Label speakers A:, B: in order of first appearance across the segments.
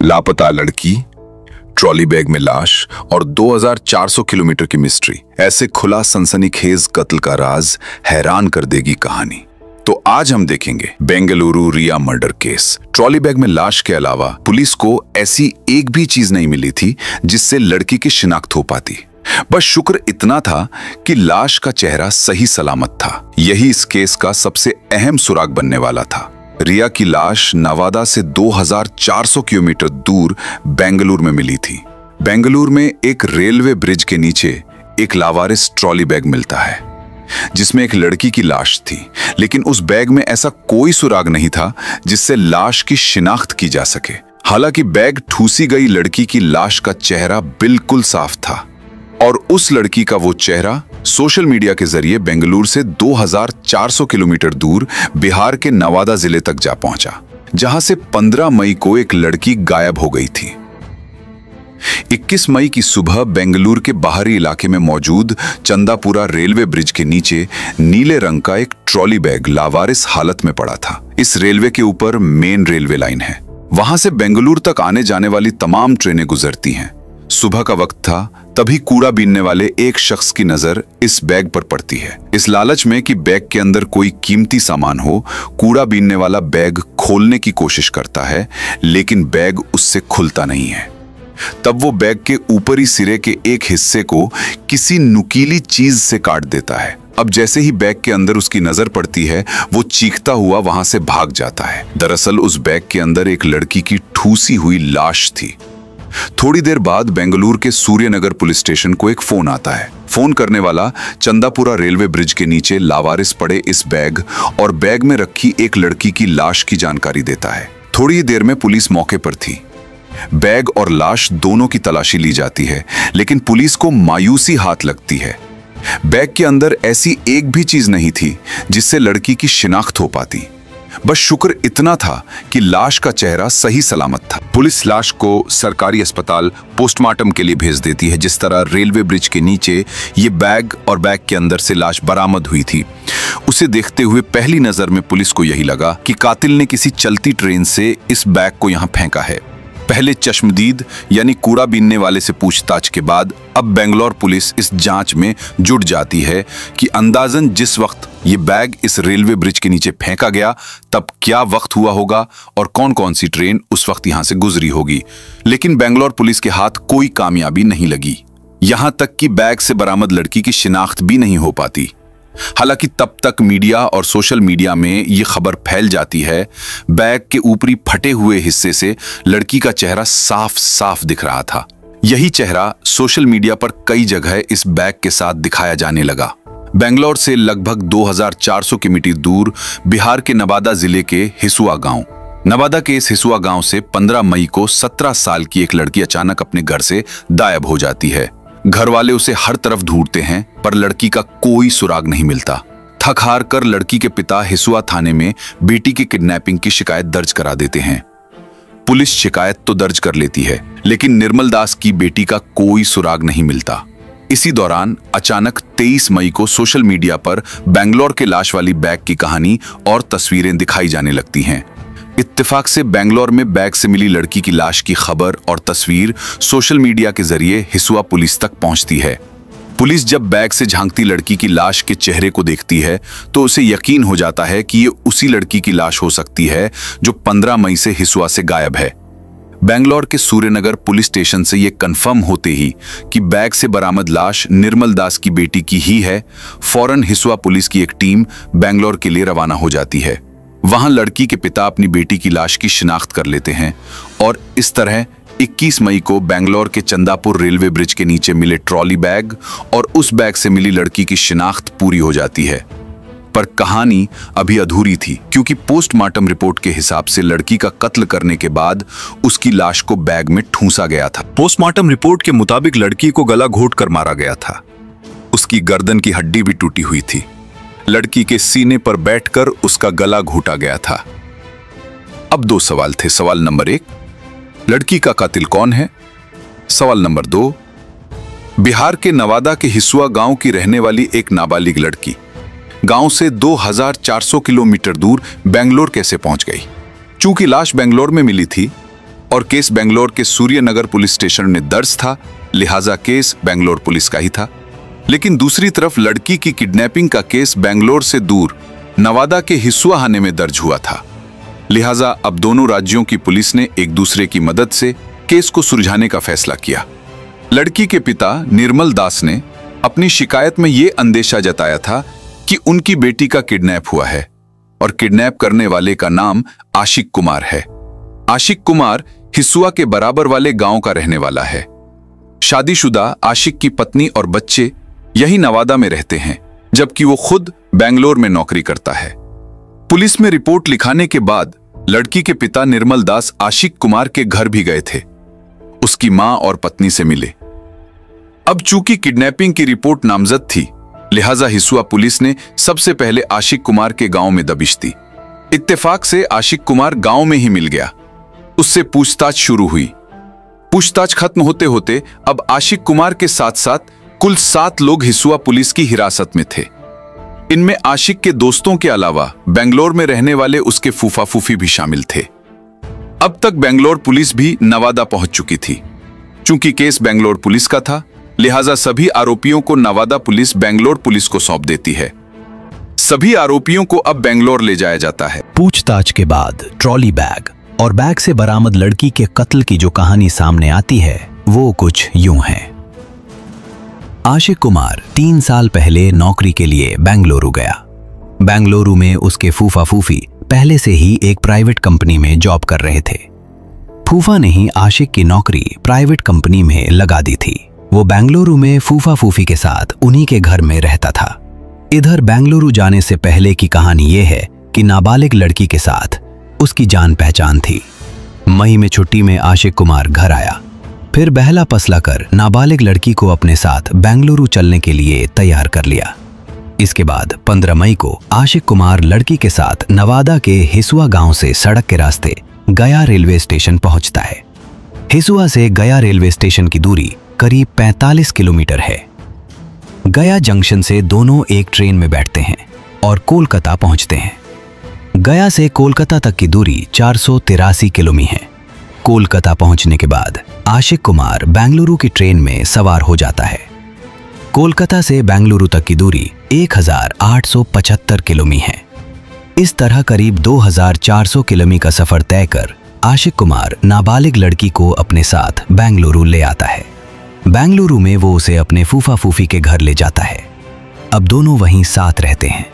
A: लापता लड़की, trolley bag में लाश और 2400 किलोमीटर की मिस्ट्री। ऐसे खुला सनसनीखेज कत्ल का राज हैरान कर देगी कहानी। तो आज हम देखेंगे बेंगलुरु रिया मर्डर केस। ट्रॉली बैग में लाश के अलावा पुलिस को ऐसी एक भी चीज नहीं मिली थी जिससे लड़की की शिनाख्त हो पाती। बस शुक्र इतना था कि लाश का चेहरा सही सलामत था। यही इस केस का सबसे अहम सुराग बनने वाला था। रिया की लाश नवादा से 2400 किलोमीटर दूर बेंगलुरु में मिली थी। बेंगलुरु में एक रेलवे ब्रिज के नीचे एक लावारिस ट्रॉली बैग मिलता है जिसमें एक लड़की की लाश थी, लेकिन उस बैग में ऐसा कोई सुराग नहीं था जिससे लाश की शिनाख्त की जा सके। हालांकि बैग ठूसी गई लड़की की लाश का चेहरा बिल्कुल साफ था और उस लड़की का वो चेहरा सोशल मीडिया के जरिए बेंगलुरु से 2400 किलोमीटर दूर बिहार के नवादा जिले तक जा पहुंचा, जहां से 15 मई को एक लड़की गायब हो गई थी। 21 मई की सुबह बेंगलुरु के बाहरी इलाके में मौजूद चंदापुरा रेलवे ब्रिज के नीचे नीले रंग का एक ट्रॉली बैग लावारिस हालत में पड़ा था। इस रेलवे के ऊपर मेन रेलवे लाइन है, वहां से बेंगलुरु तक आने जाने वाली तमाम ट्रेनें गुजरती हैं। सुबह का वक्त था, तभी कूड़ा बीनने वाले एक शख्स की नजर इस बैग पर पड़ती है। इस लालच में कि बैग के अंदर कोई कीमती सामान हो, कूड़ा बीनने वाला बैग खोलने की कोशिश करता है, लेकिन बैग उससे खुलता नहीं है। तब वो बैग के ऊपरी सिरे के एक हिस्से को किसी नुकीली चीज से काट देता है। अब जैसे ही बैग के अंदर उसकी नजर पड़ती है, वो चीखता हुआ वहां से भाग जाता है। दरअसल उस बैग के अंदर एक लड़की की ठूसी हुई लाश थी। थोड़ी देर बाद बेंगलुरु के सूर्यनगर पुलिस स्टेशन को एक फोन आता है। फोन करने वाला चंदापुरा रेलवे ब्रिज के नीचे लावारिस पड़े इस बैग और बैग में रखी एक लड़की की लाश की जानकारी देता है। थोड़ी ही देर में पुलिस मौके पर थी। बैग और लाश दोनों की तलाशी ली जाती है, लेकिन पुलिस को मायूसी हाथ लगती है। बैग के अंदर ऐसी एक भी चीज नहीं थी जिससे लड़की की शिनाख्त हो पाती। बस शुक्र इतना था कि लाश का चेहरा सही सलामत था। पुलिस लाश को सरकारी अस्पताल पोस्टमार्टम के लिए भेज देती है। जिस तरह रेलवे ब्रिज के नीचे ये बैग और बैग के अंदर से लाश बरामद हुई थी, उसे देखते हुए पहली नजर में पुलिस को यही लगा कि कातिल ने किसी चलती ट्रेन से इस बैग को यहां फेंका है। पहले चश्मदीद यानी कूड़ा बीनने वाले से पूछताछ के बाद अब बेंगलुरु पुलिस इस जांच में जुट जाती है कि अंदाजन जिस वक्त ये बैग इस रेलवे ब्रिज के नीचे फेंका गया, तब क्या वक्त हुआ होगा और कौन कौन सी ट्रेन उस वक्त यहां से गुजरी होगी। लेकिन बेंगलुरु पुलिस के हाथ कोई कामयाबी नहीं लगी। यहां तक कि बैग से बरामद लड़की की शिनाख्त भी नहीं हो पाती। हालांकि तब तक मीडिया और सोशल मीडिया में ये खबर फैल जाती है, बैग के ऊपरी फटे हुए हिस्से से लड़की का चेहरा साफ साफ दिख रहा था। यही चेहरा सोशल मीडिया पर कई जगह इस बैग के साथ दिखाया जाने लगा। बेंगलुरु से लगभग 2400 किलोमीटर दूर बिहार के नवादा जिले के हिसुआ गांव। नवादा के इस हिसुआ गांव से 15 मई को 17 साल की एक लड़की अचानक अपने घर से गायब हो जाती है। घर वाले उसे हर तरफ ढूंढते हैं, पर लड़की का कोई सुराग नहीं मिलता। थक हार कर लड़की के पिता हिसुआ थाने में बेटी की किडनैपिंग की शिकायत दर्ज करा देते हैं। पुलिस शिकायत तो दर्ज कर लेती है, लेकिन निर्मल दास की बेटी का कोई सुराग नहीं मिलता। इसी दौरान अचानक 23 मई को सोशल मीडिया पर बेंगलुरु के लाश वाली बैग की कहानी और तस्वीरें दिखाई जाने लगती हैं। इत्तेफाक से बेंगलुरु में बैग से मिली लड़की की लाश की खबर और तस्वीर सोशल मीडिया के जरिए हिसुआ पुलिस तक पहुंचती है। पुलिस जब बैग से झांकती लड़की की लाश के चेहरे को देखती है तो उसे यकीन हो जाता है कि ये उसी लड़की की लाश हो सकती है जो 15 मई से हिसुआ से गायब है। बेंगलुरु के सूर्यनगर पुलिस स्टेशन से यह कन्फर्म होते ही कि बैग से बरामद लाश निर्मल दास की बेटी की ही है, फौरन हिसुआ पुलिस की एक टीम बेंगलुरु के लिए रवाना हो जाती है। वहां लड़की के पिता अपनी बेटी की लाश की शिनाख्त कर लेते हैं और इस तरह 21 मई को बेंगलुरु के चंदापुर रेलवे ब्रिज के नीचे मिले ट्रॉली बैग और उस बैग से मिली लड़की की शिनाख्त पूरी हो जाती है। पर कहानी अभी अधूरी थी, क्योंकि पोस्टमार्टम रिपोर्ट के हिसाब से लड़की का कत्ल करने के बाद उसकी लाश को बैग में ठूंसा गया था। पोस्टमार्टम रिपोर्ट के मुताबिक लड़की को गला घोट कर मारा गया था। उसकी गर्दन की हड्डी भी टूटी हुई थी। लड़की के सीने पर बैठकर उसका गला घोटा गया था। अब 2 सवाल थे। सवाल नंबर 1, लड़की का कातिल कौन है? सवाल नंबर 2, बिहार के नवादा के हिसुआ गांव की रहने वाली एक नाबालिग लड़की गांव से 2400 किलोमीटर दूर बेंगलुरु कैसे पहुंच गई? चूंकि लाश बेंगलुरु में मिली थी, और केस बेंगलोर के सूर्यनगर पुलिस स्टेशन में दर्ज था, लिहाजा केस बेंगलोर पुलिस का ही था। लेकिन दूसरी तरफ लड़की की किडनैपिंग का केस बेंगलोर से दूर नवादा के हिसुआहाने में दर्ज हुआ था। लिहाजा अब दोनों राज्यों की पुलिस ने एक दूसरे की मदद से केस को सुलझाने का फैसला किया। लड़की के पिता निर्मल दास ने अपनी शिकायत में यह अंदेशा जताया था कि उनकी बेटी का किडनैप हुआ है और किडनैप करने वाले का नाम आशिक कुमार है। आशिक कुमार हिसुआ के बराबर वाले गांव का रहने वाला है। शादीशुदा आशिक की पत्नी और बच्चे यही नवादा में रहते हैं, जबकि वो खुद बेंगलोर में नौकरी करता है। पुलिस में रिपोर्ट लिखाने के बाद लड़की के पिता निर्मल दास आशिक कुमार के घर भी गए थे, उसकी मां और पत्नी से मिले। अब चूंकि किडनैपिंग की रिपोर्ट नामजद थी, लिहाजा हिसुआ पुलिस ने सबसे पहले आशिक कुमार के गांव में दबिश दी। इत्तेफाक से आशिक कुमार गांव में ही मिल गया। उससे पूछताछ शुरू हुई। पूछताछ खत्म होते होते अब आशिक कुमार के साथ साथ कुल 7 लोग हिसुआ पुलिस की हिरासत में थे। इनमें आशिक के दोस्तों के अलावा बेंगलोर में रहने वाले उसके फूफा फूफी भी शामिल थे। अब तक बेंगलोर पुलिस भी नवादा पहुंच चुकी थी। चूंकि केस बेंगलोर पुलिस का था, लिहाजा सभी आरोपियों को नवादा पुलिस बेंगलोर पुलिस को सौंप देती है। सभी आरोपियों को अब बेंगलोर ले जाया जाता है।
B: पूछताछ के बाद ट्रॉली बैग और बैग से बरामद लड़की के कत्ल की जो कहानी सामने आती है वो कुछ यूं है। आशिक कुमार 3 साल पहले नौकरी के लिए बेंगलुरु गया। बेंगलुरु में उसके फूफा फूफी पहले से ही एक प्राइवेट कंपनी में जॉब कर रहे थे। फूफा ने ही आशिक की नौकरी प्राइवेट कंपनी में लगा दी थी। वो बेंगलुरु में फूफा फूफी के साथ उन्हीं के घर में रहता था। इधर बेंगलुरु जाने से पहले की कहानी यह है कि नाबालिग लड़की के साथ उसकी जान पहचान थी। मई में छुट्टी में आशिक कुमार घर आया, फिर बहला पसला कर नाबालिग लड़की को अपने साथ बेंगलुरु चलने के लिए तैयार कर लिया। इसके बाद 15 मई को आशिक कुमार लड़की के साथ नवादा के हिसुआ गांव से सड़क के रास्ते गया रेलवे स्टेशन पहुंचता है। हिसुआ से गया रेलवे स्टेशन की दूरी करीब 45 किलोमीटर है। गया जंक्शन से दोनों एक ट्रेन में बैठते हैं और कोलकाता पहुंचते हैं। गया से कोलकाता तक की दूरी 483 किलोमीटर है। कोलकाता पहुंचने के बाद आशिक कुमार बेंगलुरु की ट्रेन में सवार हो जाता है। कोलकाता से बेंगलुरु तक की दूरी 1875 किलोमीटर है। इस तरह करीब 2400 किलोमीटर का सफर तय कर आशिक कुमार नाबालिग लड़की को अपने साथ बेंगलुरु ले आता है। बेंगलुरु में वो उसे अपने फूफा फूफी के घर ले जाता है। अब दोनों वहीं साथ रहते हैं।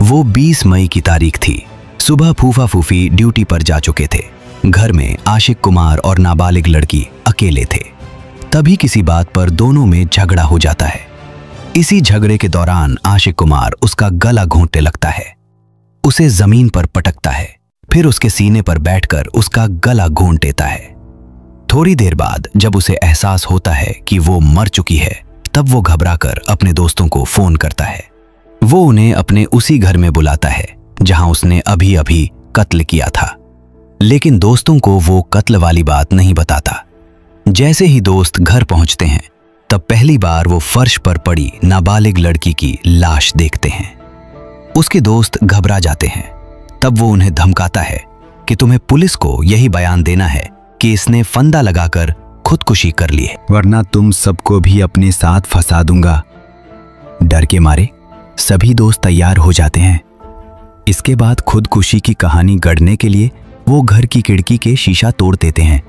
B: वो 20 मई की तारीख थी। सुबह फूफा फूफी ड्यूटी पर जा चुके थे। घर में आशिक कुमार और नाबालिग लड़की अकेले थे। तभी किसी बात पर दोनों में झगड़ा हो जाता है। इसी झगड़े के दौरान आशिक कुमार उसका गला घोंटने लगता है, उसे जमीन पर पटकता है, फिर उसके सीने पर बैठकर उसका गला घोंट देता है। थोड़ी देर बाद जब उसे एहसास होता है कि वो मर चुकी है, तब वो घबराकर अपने दोस्तों को फोन करता है। वो उन्हें अपने उसी घर में बुलाता है जहां उसने अभी अभी कत्ल किया था, लेकिन दोस्तों को वो कत्ल वाली बात नहीं बताता। जैसे ही दोस्त घर पहुंचते हैं, तब पहली बार वो फर्श पर पड़ी नाबालिग लड़की की लाश देखते हैं। उसके दोस्त घबरा जाते हैं। तब वो उन्हें धमकाता है कि तुम्हें पुलिस को यही बयान देना है कि इसने फंदा लगाकर खुदकुशी कर ली है, वरना तुम सबको भी अपने साथ फंसा दूंगा। डर के मारे सभी दोस्त तैयार हो जाते हैं। इसके बाद खुदकुशी की कहानी गढ़ने के लिए वो घर की खिड़की के शीशा तोड़ देते हैं,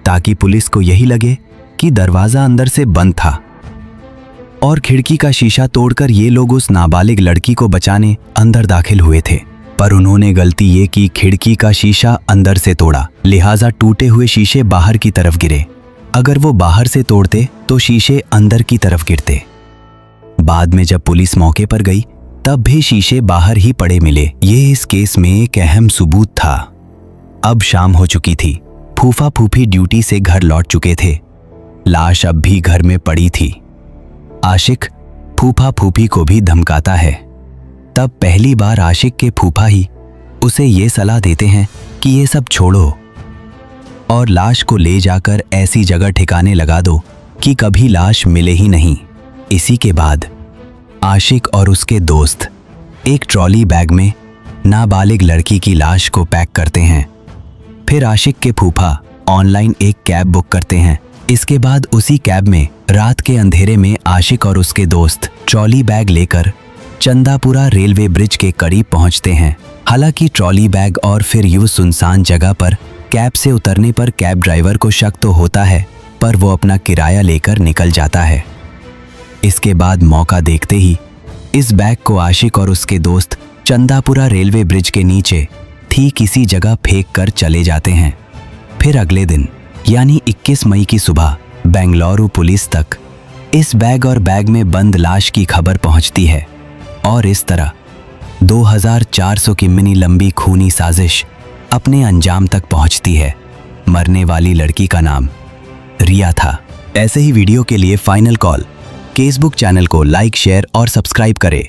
B: ताकि पुलिस को यही लगे कि दरवाजा अंदर से बंद था और खिड़की का शीशा तोड़कर ये लोग उस नाबालिग लड़की को बचाने अंदर दाखिल हुए थे। पर उन्होंने गलती ये की, खिड़की का शीशा अंदर से तोड़ा, लिहाजा टूटे हुए शीशे बाहर की तरफ गिरे। अगर वो बाहर से तोड़ते तो शीशे अंदर की तरफ गिरते। बाद में जब पुलिस मौके पर गई, तब भी शीशे बाहर ही पड़े मिले। ये इस केस में एक अहम सबूत था। अब शाम हो चुकी थी। फूफा फूफी ड्यूटी से घर लौट चुके थे। लाश अब भी घर में पड़ी थी। आशिक फूफा फूफी को भी धमकाता है। तब पहली बार आशिक के फूफा ही उसे ये सलाह देते हैं कि ये सब छोड़ो और लाश को ले जाकर ऐसी जगह ठिकाने लगा दो कि कभी लाश मिले ही नहीं। इसी के बाद आशिक और उसके दोस्त एक ट्रॉली बैग में नाबालिग लड़की की लाश को पैक करते हैं। फिर आशिक के फूफा ऑनलाइन एक कैब बुक करते हैं। इसके बाद उसी कैब में रात के अंधेरे में आशिक और उसके दोस्त ट्रॉली बैग लेकर चंदापुरा रेलवे ब्रिज के करीब पहुंचते हैं। हालांकि ट्रॉली बैग और फिर यूं सुनसान जगह पर कैब से उतरने पर कैब ड्राइवर को शक तो होता है, पर वो अपना किराया लेकर निकल जाता है। इसके बाद मौका देखते ही इस बैग को आशिक और उसके दोस्त चंदापुरा रेलवे ब्रिज के नीचे ठीक किसी जगह फेंक कर चले जाते हैं। फिर अगले दिन यानी 21 मई की सुबह बेंगलुरु पुलिस तक इस बैग और बैग में बंद लाश की खबर पहुंचती है और इस तरह 2400 किमी लंबी खूनी साजिश अपने अंजाम तक पहुंचती है। मरने वाली लड़की का नाम रिया था। ऐसे ही वीडियो के लिए फाइनल कॉल केसबुक चैनल को लाइक, शेयर और सब्सक्राइब करें।